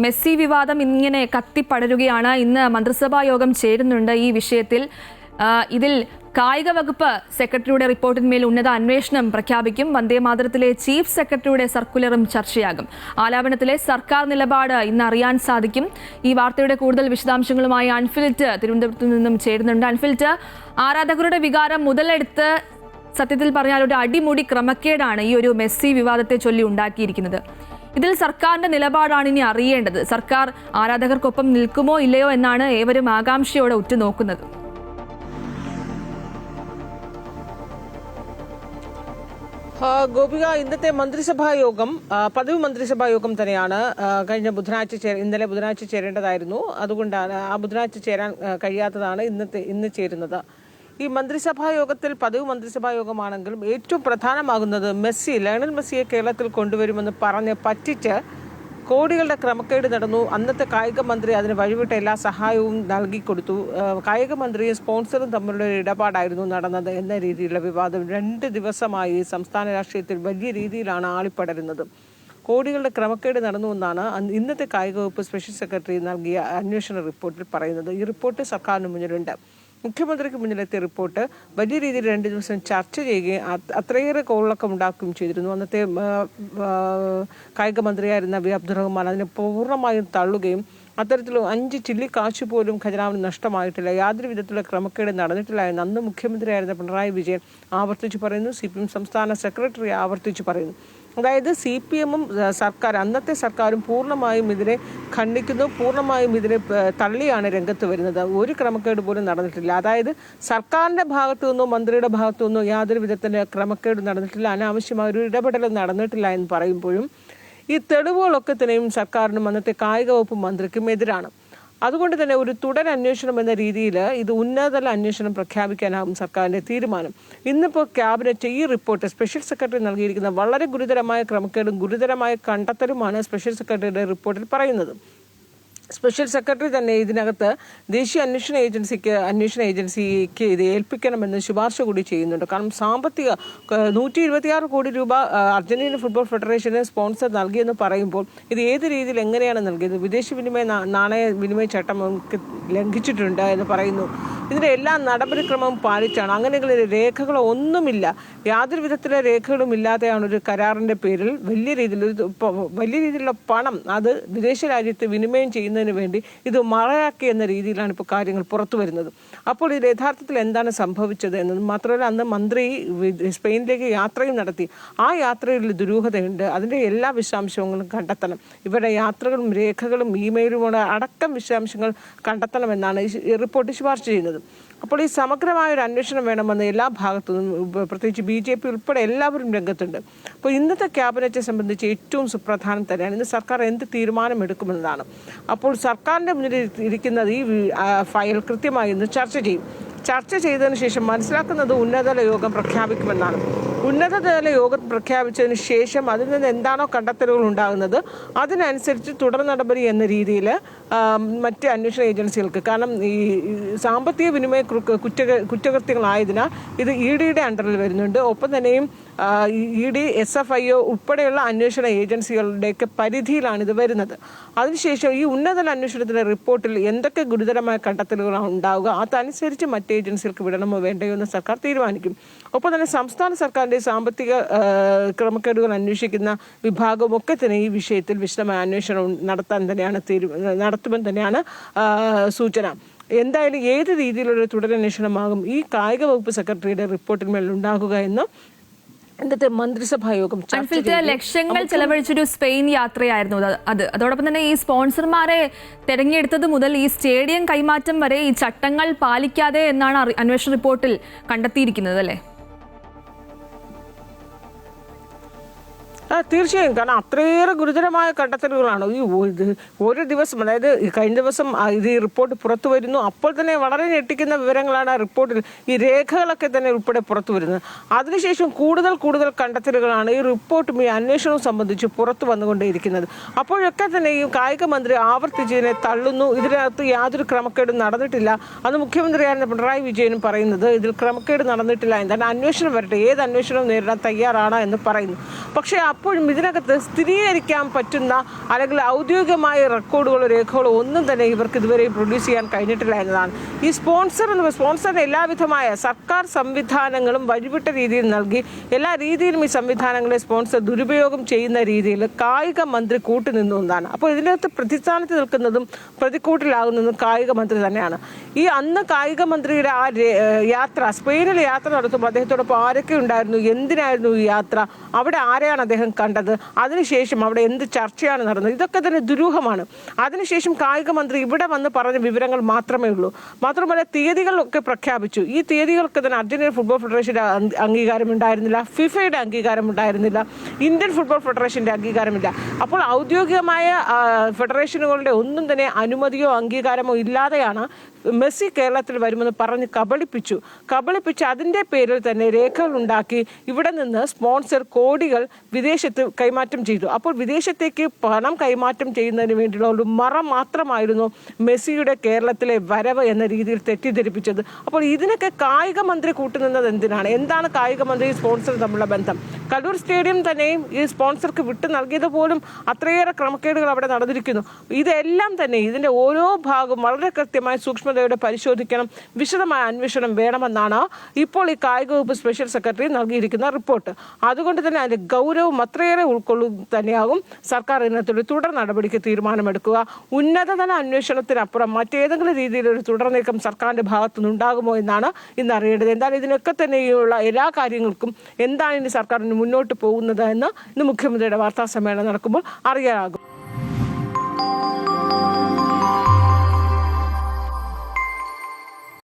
Messi വിവാദം ഇങ്ങനെ കത്തിപ്പടരുകയാണ്. ഇന്ന് മന്ത്രിസഭാ യോഗം ചേരുന്നുണ്ട് ഈ വിഷയത്തിൽ. ഇതിൽ കായിക വകുപ്പ് സെക്രട്ടറിയുടെ റിപ്പോർട്ടിന്മേൽ ഉന്നത അന്വേഷണം പ്രഖ്യാപിക്കും. വന്ദേമാതരത്തിലെ ചീഫ് സെക്രട്ടറിയുടെ സർക്കുലറും ചർച്ചയാകും. ആലാപനത്തിലെ സർക്കാർ നിലപാട് ഇന്ന് അറിയാൻ സാധിക്കും. ഈ വാർത്തയുടെ കൂടുതൽ വിശദാംശങ്ങളുമായി അൻഫിൽറ്റ് തിരുവനന്തപുരത്ത് നിന്നും ചേരുന്നുണ്ട്. അൻഫിൽറ്റ്, ആരാധകരുടെ വികാരം മുതലെടുത്ത് സത്യത്തിൽ പറഞ്ഞാൽ ഒരു അടിമുടി ക്രമക്കേടാണ് ഈ ഒരു മെസ്സി വിവാദത്തെ ചൊല്ലി ഉണ്ടാക്കിയിരിക്കുന്നത്. ഇതിൽ സർക്കാരിന്റെ നിലപാടാണ് ഇനി അറിയേണ്ടത്. സർക്കാർ ആരാധകർക്കൊപ്പം നിൽക്കുമോ ഇല്ലയോ എന്നാണ് ഏവരും ആകാംക്ഷയോടെ ഉറ്റുനോക്കുന്നത്. ഗോപിക, ഇന്നത്തെ മന്ത്രിസഭാ യോഗം പതിവ് മന്ത്രിസഭാ യോഗം തന്നെയാണ്. ഇന്നലെ ബുധനാഴ്ച ചേരേണ്ടതായിരുന്നു. അതുകൊണ്ടാണ് ആ ബുധനാഴ്ച ചേരാൻ കഴിയാത്തതാണ് ഇന്ന് ചേരുന്നത്. ഈ മന്ത്രിസഭാ യോഗത്തിൽ പതിവ് മന്ത്രിസഭാ യോഗമാണെങ്കിലും ഏറ്റവും പ്രധാനമാകുന്നത് ലയണൽ മെസ്സിയെ കേരളത്തിൽ കൊണ്ടുവരുമെന്ന് പറഞ്ഞ് പറ്റിച്ച് കോടികളുടെ ക്രമക്കേട് നടന്നു. അന്നത്തെ കായിക മന്ത്രി അതിന് വഴിവിട്ട എല്ലാ സഹായവും നൽകിക്കൊടുത്തു. കായിക മന്ത്രിയും സ്പോൺസറും തമ്മിലുള്ള ഒരു ഇടപാടായിരുന്നു നടന്നത് എന്ന രീതിയിലുള്ള വിവാദം 2 ദിവസമായി സംസ്ഥാന രാഷ്ട്രീയത്തിൽ വലിയ രീതിയിലാണ് ആളിപ്പടരുന്നത്. കോടികളുടെ ക്രമക്കേട് നടന്നുവെന്നാണ് ഇന്നത്തെ കായിക വകുപ്പ് സ്പെഷ്യൽ സെക്രട്ടറി നൽകിയ അന്വേഷണ റിപ്പോർട്ടിൽ പറയുന്നത്. ഈ റിപ്പോർട്ട് സർക്കാരിന് മുന്നിലുണ്ട്. മുഖ്യമന്ത്രിക്ക് മുന്നിലെത്തിയ റിപ്പോർട്ട് വലിയ രീതിയിൽ 2 ദിവസം ചർച്ച ചെയ്യുകയും അത്രയേറെ കോളിളക്കം ഉണ്ടാക്കുകയും ചെയ്തിരുന്നു. അന്നത്തെ കായിക മന്ത്രിയായിരുന്ന വി അബ്ദുറഹ്മാൻ അതിനെ പൂർണ്ണമായും തള്ളുകയും അത്തരത്തിൽ 5 ചില്ലി കാശ് പോലും ഖജനാവിന് നഷ്ടമായിട്ടില്ല, യാതൊരു വിധത്തിലുള്ള ക്രമക്കേട് നടന്നിട്ടില്ല എന്ന് അന്ന് മുഖ്യമന്ത്രിയായിരുന്ന പിണറായി വിജയൻ ആവർത്തിച്ച് പറയുന്നു. CPM സംസ്ഥാന സെക്രട്ടറി ആവർത്തിച്ച് പറയുന്നു. അതായത് CPM-ഉം അന്നത്തെ സർക്കാരും പൂർണ്ണമായും ഇതിനെ ഖണ്ഡിക്കുന്നു, പൂർണ്ണമായും ഇതിനെ തള്ളിയാണ് രംഗത്ത് വരുന്നത്. ഒരു ക്രമക്കേട് പോലും നടന്നിട്ടില്ല. അതായത് സർക്കാരിന്റെ ഭാഗത്തു നിന്നോ മന്ത്രിയുടെ ഭാഗത്തു നിന്നോ യാതൊരു വിധത്തിൻ്റെ ക്രമക്കേട് നടന്നിട്ടില്ല, അനാവശ്യമായ ഒരു ഇടപെടലും നടന്നിട്ടില്ല എന്ന് പറയുമ്പോഴും ഈ തെളിവുകളൊക്കെ തന്നെയും സർക്കാരിനും അന്നത്തെ കായിക വകുപ്പ് മന്ത്രിക്കും എതിരാണ്. അതുകൊണ്ട് തന്നെ ഒരു തുടരന്വേഷണം എന്ന രീതിയിൽ ഇത് ഉന്നതതല അന്വേഷണം പ്രഖ്യാപിക്കാനാകും സർക്കാരിൻ്റെ തീരുമാനം. ഇന്നിപ്പോൾ ക്യാബിനറ്റ് ഈ റിപ്പോർട്ട് സ്പെഷ്യൽ സെക്രട്ടറി നൽകിയിരിക്കുന്ന വളരെ ഗുരുതരമായ ക്രമക്കേടും ഗുരുതരമായ കണ്ടെത്തലുമാണ് സ്പെഷ്യൽ സെക്രട്ടറിയുടെ റിപ്പോർട്ടിൽ പറയുന്നത്. സ്പെഷ്യൽ സെക്രട്ടറി തന്നെ ഇതിനകത്ത് ദേശീയ അന്വേഷണ ഏജൻസിക്ക് ഇത് ഏൽപ്പിക്കണമെന്ന് ശുപാർശ കൂടി ചെയ്യുന്നുണ്ട്. കാരണം സാമ്പത്തിക 126 കോടി രൂപ അർജന്റീന ഫുട്ബോൾ ഫെഡറേഷന് സ്പോൺസർ നൽകിയെന്ന് പറയുമ്പോൾ ഇത് ഏത് രീതിയിൽ എങ്ങനെയാണ് നൽകിയത്? വിദേശ നാണയ വിനിമയ ചട്ടം ലംഘിച്ചിട്ടുണ്ട് എന്ന് പറയുന്നു. ഇതിൻ്റെ എല്ലാ നടപടിക്രമവും പാലിച്ചാണ്. അങ്ങനെയുള്ള രേഖകളോ ഒന്നുമില്ല, യാതൊരു വിധത്തിലെ രേഖകളും ഇല്ലാതെയാണ് ഒരു കരാറിൻ്റെ പേരിൽ വലിയ രീതിയിലുള്ള പണം അത് വിദേശ രാജ്യത്ത് വിനിമയം ചെയ്യുന്നതിന് വേണ്ടി ഇത് മറയാക്കി എന്ന രീതിയിലാണ് ഇപ്പോൾ കാര്യങ്ങൾ പുറത്തു വരുന്നത്. അപ്പോൾ ഇത് യഥാർത്ഥത്തിൽ എന്താണ് സംഭവിച്ചത് എന്നതും മാത്രമല്ല, അന്ന് മന്ത്രി സ്പെയിനിലേക്ക് യാത്രയും നടത്തി. ആ യാത്രയിൽ ദുരൂഹതയുണ്ട്. അതിൻ്റെ എല്ലാ വിശദാംശങ്ങളും കണ്ടെത്തണം. ഇവരുടെ യാത്രകളും രേഖകളും ഇമെയിലും അടക്കം വിശദാംശങ്ങൾ കണ്ടെത്തണമെന്നാണ് ഈ റിപ്പോർട്ട് ശുപാർശ ചെയ്യുന്നത്. അപ്പോൾ ഈ സമഗ്രമായ ഒരു അന്വേഷണം വേണമെന്ന് എല്ലാ ഭാഗത്തു നിന്നും പ്രത്യേകിച്ച് BJP ഉൾപ്പെടെ എല്ലാവരും രംഗത്തുണ്ട്. അപ്പോൾ ഇന്നത്തെ ക്യാബിനറ്റെ സംബന്ധിച്ച് ഏറ്റവും സുപ്രധാനം തന്നെയാണ് ഇന്ന് സർക്കാർ എന്ത് തീരുമാനമെടുക്കുമെന്നതാണ്. അപ്പോൾ സർക്കാരിൻ്റെ മുന്നിൽ ഇരിക്കുന്നത് ഈ ഫയൽ കൃത്യമായി ഇന്ന് ചർച്ച ചെയ്തതിനു ശേഷം മനസ്സിലാക്കുന്നത് ഉന്നതതല യോഗം പ്രഖ്യാപിക്കുമെന്നാണ്. ഉന്നതതല യോഗം പ്രഖ്യാപിച്ചതിന് ശേഷം അതിൽ നിന്ന് എന്താണോ കണ്ടെത്തലുകൾ ഉണ്ടാകുന്നത് അതിനനുസരിച്ച് തുടർ നടപടി എന്ന രീതിയിൽ മറ്റ് അന്വേഷണ ഏജൻസികൾക്ക്, കാരണം ഈ സാമ്പത്തിക വിനിമയ കുറ്റകൃത്യങ്ങളായതിനാൽ ഇത് EDയുടെ അണ്ടറിൽ വരുന്നുണ്ട്. ഒപ്പം തന്നെയും ED, SFIO ഉൾപ്പെടെയുള്ള അന്വേഷണ ഏജൻസികളുടെയൊക്കെ പരിധിയിലാണ് ഇത് വരുന്നത്. അതിനുശേഷം ഈ ഉന്നതതല അന്വേഷണത്തിൻ്റെ റിപ്പോർട്ടിൽ എന്തൊക്കെ ഗുരുതരമായ കണ്ടെത്തലുകളാണ് ഉണ്ടാവുക അതനുസരിച്ച് മറ്റ് ഏജൻസികൾക്ക് വിടണമോ വേണ്ടയോ എന്ന് സർക്കാർ തീരുമാനിക്കും. ഒപ്പം തന്നെ സംസ്ഥാന സർക്കാരിൻ്റെ സാമ്പത്തിക ക്രമക്കേടുകൾ അന്വേഷിക്കുന്ന വിഭാഗമൊക്കെ തന്നെ ഈ വിഷയത്തിൽ വിശദമായ അന്വേഷണം നടത്തുമെന്ന് തന്നെയാണ് സൂചന. എന്തായാലും ഏത് രീതിയിലുള്ള തുടരന്വേഷണമാകും ഈ കായിക വകുപ്പ് സെക്രട്ടറിയുടെ റിപ്പോർട്ടിന്മേൽ ഉണ്ടാകുക എന്ന് ഇന്നത്തെ മന്ത്രിസഭാ യോഗം ലക്ഷങ്ങൾ ചെലവഴിച്ചൊരു സ്പെയിൻ യാത്രയായിരുന്നു അതോടൊപ്പം തന്നെ ഈ സ്പോൺസർമാരെ തെരഞ്ഞെടുത്തത് മുതൽ ഈ സ്റ്റേഡിയം കൈമാറ്റം വരെ ഈ ചട്ടങ്ങൾ പാലിക്കാതെ എന്നാണ് അന്വേഷണ റിപ്പോർട്ടിൽ കണ്ടെത്തിയിരിക്കുന്നത് അല്ലേ? തീർച്ചയായും, കാരണം അത്രയേറെ ഗുരുതരമായ കണ്ടെത്തലുകളാണ് ഈ ഒരു ദിവസം. അതായത് കഴിഞ്ഞ ദിവസം ഇത് ഈ റിപ്പോർട്ട് പുറത്തു വരുന്നു, അപ്പോൾ തന്നെ വളരെ ഞെട്ടിക്കുന്ന വിവരങ്ങളാണ് ആ റിപ്പോർട്ടിൽ ഈ രേഖകളൊക്കെ തന്നെ ഉൾപ്പെടെ പുറത്തു വരുന്നത്. അതിനുശേഷം കൂടുതൽ കണ്ടെത്തലുകളാണ് ഈ റിപ്പോർട്ടും ഈ അന്വേഷണവും സംബന്ധിച്ച് പുറത്തു വന്നുകൊണ്ടേയിരിക്കുന്നത്. അപ്പോഴൊക്കെ തന്നെ ഈ കായിക മന്ത്രി ആവർത്തിച്ചതിനെ തള്ളുന്നു. ഇതിനകത്ത് യാതൊരു ക്രമക്കേടും നടന്നിട്ടില്ല. അന്ന് മുഖ്യമന്ത്രിയായിരുന്ന പിണറായി വിജയനും പറയുന്നത് ഇതിൽ ക്രമക്കേട് നടന്നിട്ടില്ല, എന്താണ് അന്വേഷണം വരട്ടെ, ഏത് അന്വേഷണവും നേരിടാൻ തയ്യാറാണ് എന്ന് പറയുന്നു. പക്ഷേ അപ്പോഴും ഇതിനകത്ത് സ്ഥിരീകരിക്കാൻ പറ്റുന്ന അല്ലെങ്കിൽ ഔദ്യോഗികമായ റെക്കോർഡുകളോ രേഖകളോ ഒന്നും തന്നെ ഇവർക്ക് ഇതുവരെ പ്രൊഡ്യൂസ് ചെയ്യാൻ കഴിഞ്ഞിട്ടില്ല എന്നതാണ്. ഈ സ്പോൺസറിന് എല്ലാവിധമായ സർക്കാർ സംവിധാനങ്ങളും വഴിവിട്ട രീതിയിൽ നൽകി എല്ലാ രീതിയിലും ഈ സംവിധാനങ്ങളെ സ്പോൺസർ ദുരുപയോഗം ചെയ്യുന്ന രീതിയിൽ കായിക മന്ത്രി കൂട്ടുനിന്നു എന്നാണ്. അപ്പോൾ ഇതിനകത്ത് പ്രതിസ്ഥാനത്ത് നിൽക്കുന്നതും പ്രതിക്കൂട്ടിലാകുന്നതും കായിക മന്ത്രി തന്നെയാണ്. ഈ അന്ന് കായിക മന്ത്രിയുടെ ആ യാത്ര, സ്പെയിനിൽ യാത്ര നടത്തുമ്പോൾ അദ്ദേഹത്തോടൊപ്പം ആരൊക്കെ ഉണ്ടായിരുന്നു, എന്തിനായിരുന്നു ഈ യാത്ര, അവിടെ ആരെയാണ് അദ്ദേഹം കണ്ടത്, അതിനുശേഷം അവിടെ എന്ത് ചർച്ചയാണ് നടന്നത്, ഇതൊക്കെ തന്നെ ദുരൂഹമാണ്. അതിനുശേഷം കായിക മന്ത്രി ഇവിടെ വന്ന് പറഞ്ഞ വിവരങ്ങൾ മാത്രമേ ഉള്ളൂ. മാത്രമല്ല തീയതികളൊക്കെ പ്രഖ്യാപിച്ചു. ഈ തീയതികൾക്ക് തന്നെ അർജന്റീന ഫുട്ബോൾ ഫെഡറേഷന്റെ അംഗീകാരം ഉണ്ടായിരുന്നില്ല, ഫിഫയുടെ അംഗീകാരം ഉണ്ടായിരുന്നില്ല, ഇന്ത്യൻ ഫുട്ബോൾ ഫെഡറേഷന്റെ അംഗീകാരമില്ല. അപ്പോൾ ഔദ്യോഗികമായ ഫെഡറേഷനുകളുടെ ഒന്നും തന്നെ അനുമതിയോ അംഗീകാരമോ ഇല്ലാതെയാണ് മെസ്സി കേരളത്തിൽ വരുമെന്ന് പറഞ്ഞ് കബളിപ്പിച്ച് അതിൻ്റെ പേരിൽ തന്നെ രേഖകൾ ഉണ്ടാക്കി ഇവിടെ നിന്ന് സ്പോൺസർ കോടികൾ വിദേശത്ത് കൈമാറ്റം ചെയ്തു. അപ്പോൾ വിദേശത്തേക്ക് പണം കൈമാറ്റം ചെയ്യുന്നതിന് വേണ്ടിയുള്ള ഒരു മറ മാത്രമായിരുന്നു മെസ്സിയുടെ കേരളത്തിലെ വരവ് എന്ന രീതിയിൽ തെറ്റിദ്ധരിപ്പിച്ചത്. അപ്പോൾ ഇതിനൊക്കെ കായിക മന്ത്രി കൂട്ടുനിന്നത് എന്താണ് കായിക മന്ത്രി സ്പോൺസർ തമ്മിലുള്ള ബന്ധം? കലൂർ സ്റ്റേഡിയം തന്നെയും ഈ സ്പോൺസർക്ക് വിട്ടു നൽകിയത് പോലും അത്രയേറെ ക്രമക്കേടുകൾ അവിടെ നടന്നിരിക്കുന്നു. ഇതെല്ലാം തന്നെ ഇതിൻ്റെ ഓരോ ഭാഗവും വളരെ കൃത്യമായി സൂക്ഷ്മതയോടെ പരിശോധിക്കണം, വിശദമായ അന്വേഷണം വേണമെന്നാണ് ഇപ്പോൾ ഈ കായിക വകുപ്പ് സ്പെഷ്യൽ സെക്രട്ടറി നൽകിയിരിക്കുന്ന റിപ്പോർട്ട്. അതുകൊണ്ട് തന്നെ അതിന്റെ ഗൗരവം അത്രയേറെ ഉൾക്കൊള്ളും തന്നെയാകും സർക്കാർ ഇതിനകത്തൊരു തുടർ നടപടിക്ക് തീരുമാനമെടുക്കുക. ഉന്നതതല അന്വേഷണത്തിനപ്പുറം മറ്റേതെങ്കിലും രീതിയിലൊരു തുടർ നീക്കം സർക്കാരിന്റെ ഭാഗത്തുനിന്ന് ഉണ്ടാകുമോ എന്നാണ് ഇന്ന് അറിയേണ്ടത്. എന്തായാലും ഇതിനൊക്കെ തന്നെയുള്ള എല്ലാ കാര്യങ്ങൾക്കും എന്താണ് ഇനി സർക്കാരിന് മുന്നോട്ട് പോകുന്നത് എന്ന് ഇന്ന് മുഖ്യമന്ത്രിയുടെ വാർത്താ സമ്മേളനം നടക്കുമ്പോൾ അറിയാനാകും.